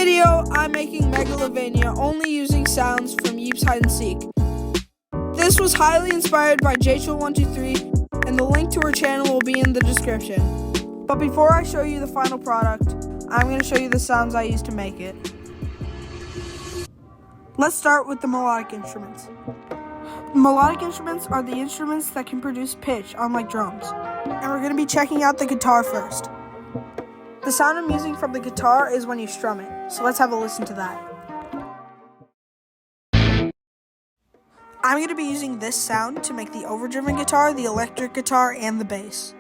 video, I'm making Megalovania only using sounds from Yeeps Hide and Seek. This was highly inspired by Jachel123, and the link to her channel will be in the description. But before I show you the final product, I'm going to show you the sounds I used to make it. Let's start with the melodic instruments. Melodic instruments are the instruments that can produce pitch, unlike drums. And we're going to be checking out the guitar first. The sound I'm using from the guitar is when you strum it, so let's have a listen to that. I'm going to be using this sound to make the overdriven guitar, the electric guitar, and the bass.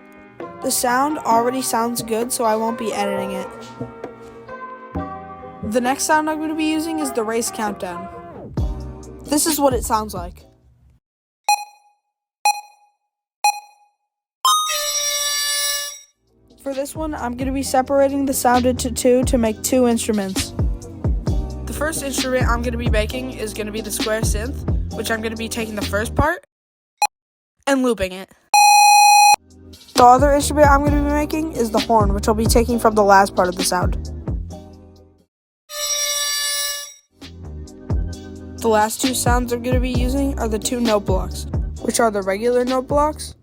The sound already sounds good, so I won't be editing it. The next sound I'm going to be using is the race countdown. This is what it sounds like. For this one, I'm going to be separating the sound into two to make two instruments. The first instrument I'm going to be making is going to be the square synth, which I'm going to be taking the first part and looping it. The other instrument I'm going to be making is the horn, which I'll be taking from the last part of the sound. The last two sounds I'm going to be using are the two note blocks, which are the regular note blocks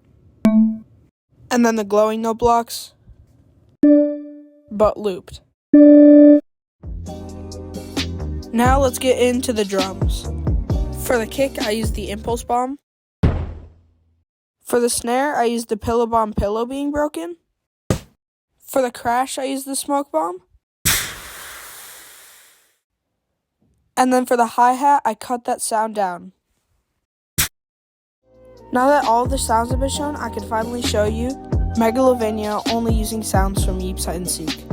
and then the glowing note blocks, but looped. Now let's get into the drums. For the kick, I use the impulse bomb. For the snare, I use the pillow bomb pillow being broken. For the crash, I use the smoke bomb. And then for the hi-hat, I cut that sound down. Now that all of the sounds have been shown, I can finally show you Megalovania only using sounds from Yeeps Hide and Seek.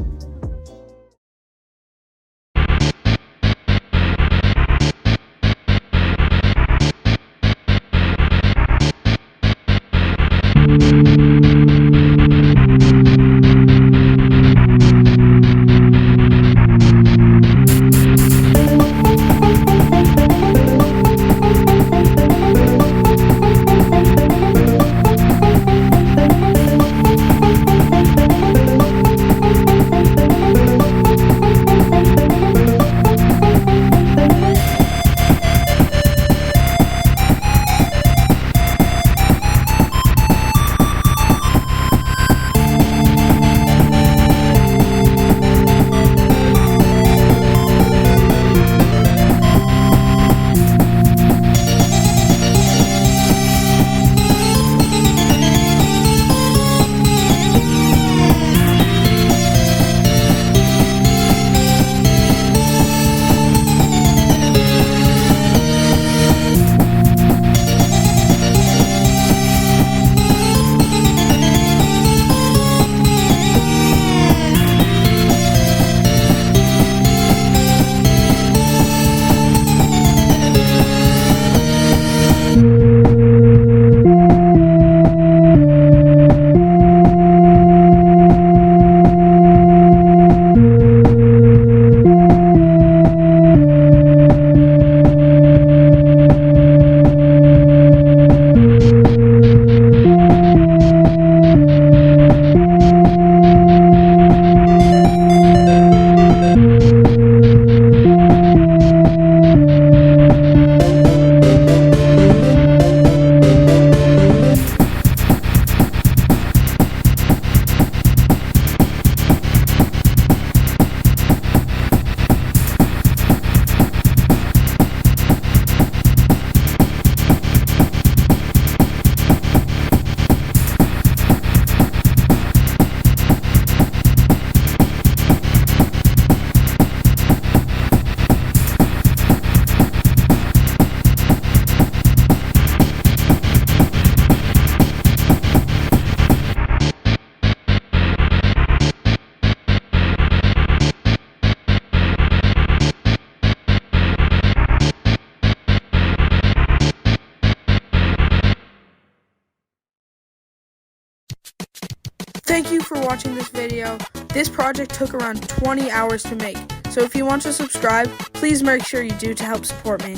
Thank you for watching this video. This project took around 20 hours to make, so if you want to subscribe, please make sure you do to help support me.